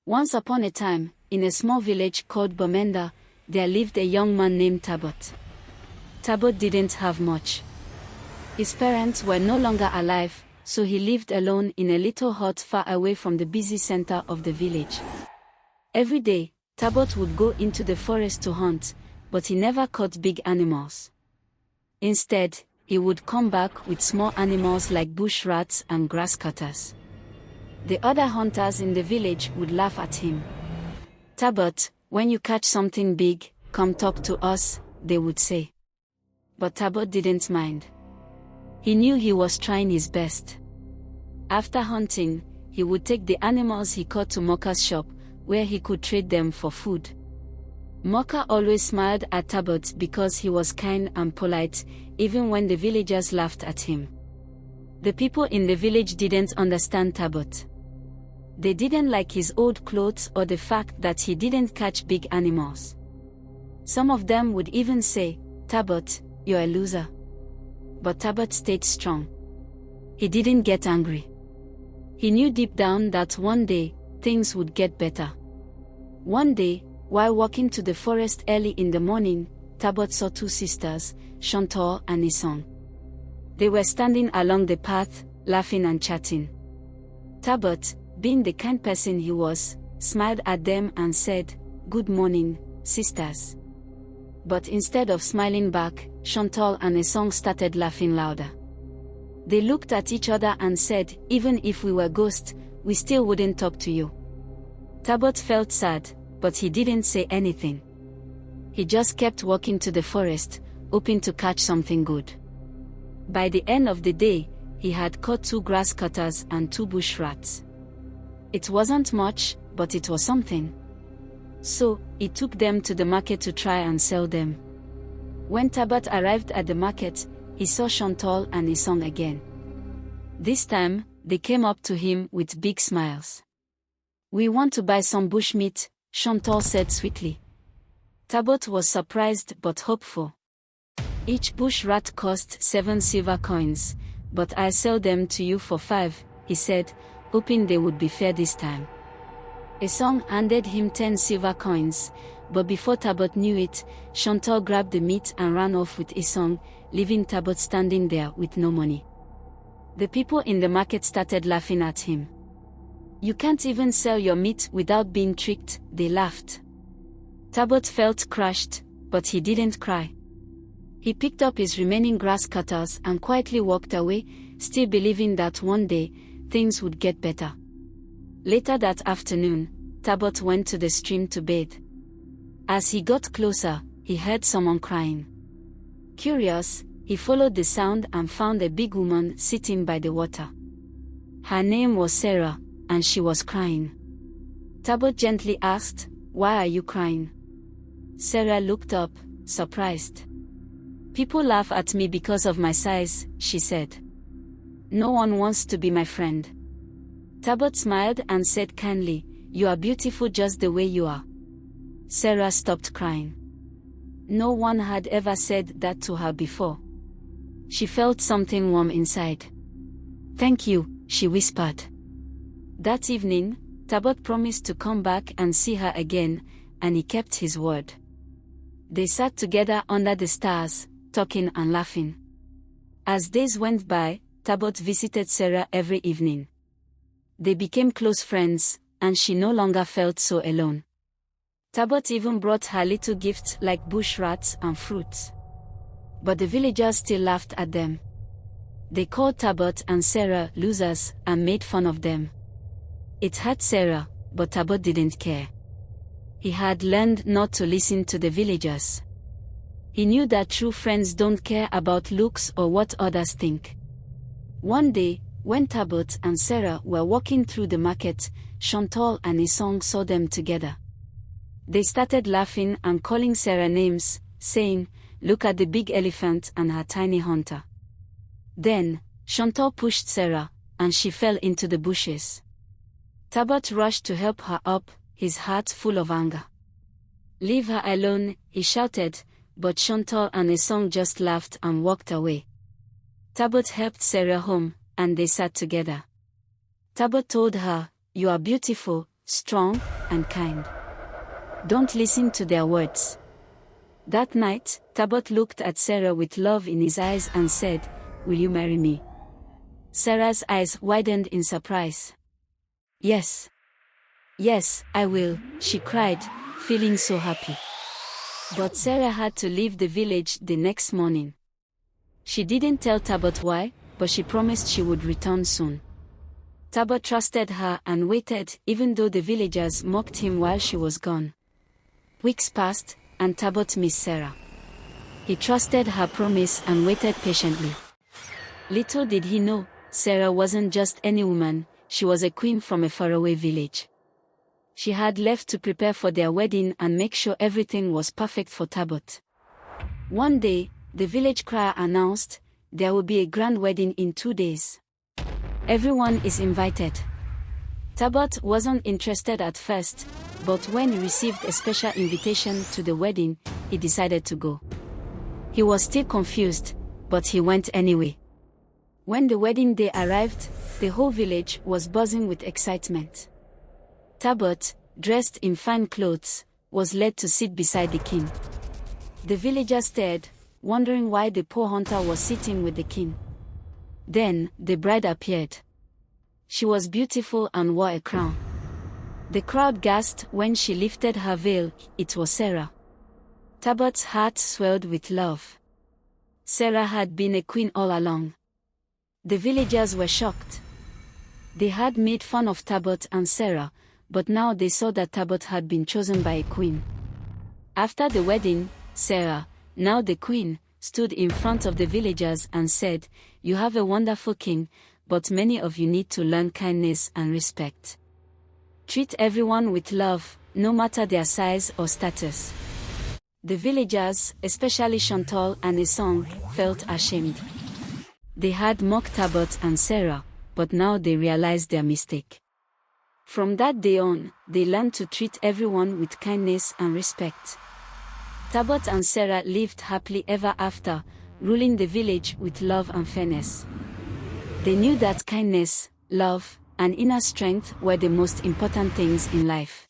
Once upon a time, in a small village called Bomenda, there lived a young man named Tabot. Tabot didn't have much. His parents were no longer alive, so he lived alone in a little hut far away from the busy center of the village. Every day, Tabot would go into the forest to hunt, but he never caught big animals. Instead, he would come back with small animals like bush rats and grass cutters. The other hunters in the village would laugh at him. "Tabot, when you catch something big, come talk to us," they would say. But Tabot didn't mind. He knew he was trying his best. After hunting, he would take the animals he caught to Moka's shop, where he could trade them for food. Moka always smiled at Tabot because he was kind and polite, even when the villagers laughed at him. The people in the village didn't understand Tabot. They didn't like his old clothes or the fact that he didn't catch big animals. Some of them would even say, "Tabot, you're a loser." But Tabot stayed strong. He didn't get angry. He knew deep down that one day, things would get better. One day, while walking to the forest early in the morning, Tabot saw two sisters, Chantal and Isong. They were standing along the path, laughing and chatting. Tabot, being the kind person he was, smiled at them and said, "Good morning, sisters." But instead of smiling back, Chantal and Isong started laughing louder. They looked at each other and said, "Even if we were ghosts, we still wouldn't talk to you." Tabot felt sad, but he didn't say anything. He just kept walking to the forest, hoping to catch something good. By the end of the day, he had caught 2 grass cutters and 2 bush rats. It wasn't much, but it was something. So, he took them to the market to try and sell them. When Tabot arrived at the market, he saw Chantal and Isong again. This time, they came up to him with big smiles. "We want to buy some bush meat," Chantal said sweetly. Tabot was surprised but hopeful. "Each bush rat cost 7 silver coins, but I'll sell them to you for 5, he said, hoping they would be fair this time. Isong handed him 10 silver coins, but before Tabot knew it, Chantal grabbed the meat and ran off with Isong, leaving Tabot standing there with no money. The people in the market started laughing at him. "You can't even sell your meat without being tricked," they laughed. Tabot felt crushed, but he didn't cry. He picked up his remaining grass cutters and quietly walked away, still believing that one day, things would get better. Later that afternoon, Tabot went to the stream to bathe. As he got closer, he heard someone crying. Curious, he followed the sound and found a big woman sitting by the water. Her name was Sarah, and she was crying. Tabot gently asked, "Why are you crying?" Sarah looked up, surprised. "People laugh at me because of my size," she said. "No one wants to be my friend." Tabot smiled and said kindly, "You are beautiful just the way you are." Sarah stopped crying. No one had ever said that to her before. She felt something warm inside. "Thank you," she whispered. That evening, Tabot promised to come back and see her again, and he kept his word. They sat together under the stars, talking and laughing. As days went by, Tabot visited Sarah every evening. They became close friends, and she no longer felt so alone. Tabot even brought her little gifts like bush rats and fruits. But the villagers still laughed at them. They called Tabot and Sarah losers and made fun of them. It hurt Sarah, but Tabot didn't care. He had learned not to listen to the villagers. He knew that true friends don't care about looks or what others think. One day, when Tabot and Sarah were walking through the market, Chantal and Isong saw them together. They started laughing and calling Sarah names, saying, "Look at the big elephant and her tiny hunter." Then, Chantal pushed Sarah, and she fell into the bushes. Tabot rushed to help her up, his heart full of anger. "Leave her alone," he shouted, but Chantal and Isong just laughed and walked away. Tabot helped Sarah home, and they sat together. Tabot told her, "You are beautiful, strong, and kind. Don't listen to their words. That night, Tabot looked at Sarah with love in his eyes and said, "Will you marry me?" Sarah's eyes widened in surprise. "Yes. Yes, I will," she cried, feeling so happy. But Sarah had to leave the village the next morning. She didn't tell Tabot why, but she promised she would return soon. Tabot trusted her and waited, even though the villagers mocked him while she was gone. Weeks passed, and Tabot missed Sarah. He trusted her promise and waited patiently. Little did he know, Sarah wasn't just any woman, she was a queen from a faraway village. She had left to prepare for their wedding and make sure everything was perfect for Tabot. One day, the village crier announced, "There will be a grand wedding in 2 days. Everyone is invited." Tabot wasn't interested at first, but when he received a special invitation to the wedding, he decided to go. He was still confused, but he went anyway. When the wedding day arrived, the whole village was buzzing with excitement. Tabot, dressed in fine clothes, was led to sit beside the king. The villagers stared, wondering why the poor hunter was sitting with the king. Then, the bride appeared. She was beautiful and wore a crown. The crowd gasped when she lifted her veil. It was Sarah. Tabot's heart swelled with love. Sarah had been a queen all along. The villagers were shocked. They had made fun of Tabot and Sarah, but now they saw that Tabot had been chosen by a queen. After the wedding, Sarah, now the queen, stood in front of the villagers and said, "You have a wonderful king, but many of you need to learn kindness and respect. Treat everyone with love, no matter their size or status." The villagers, especially Chantal and Esong, felt ashamed. They had mocked Tabot and Sarah, but now they realized their mistake. From that day on, they learned to treat everyone with kindness and respect. Tabot and Sarah lived happily ever after, ruling the village with love and fairness. They knew that kindness, love, and inner strength were the most important things in life.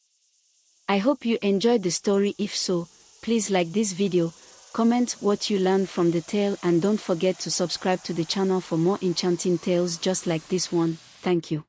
I hope you enjoyed the story. If so, please like this video, comment what you learned from the tale, and don't forget to subscribe to the channel for more enchanting tales just like this one. Thank you.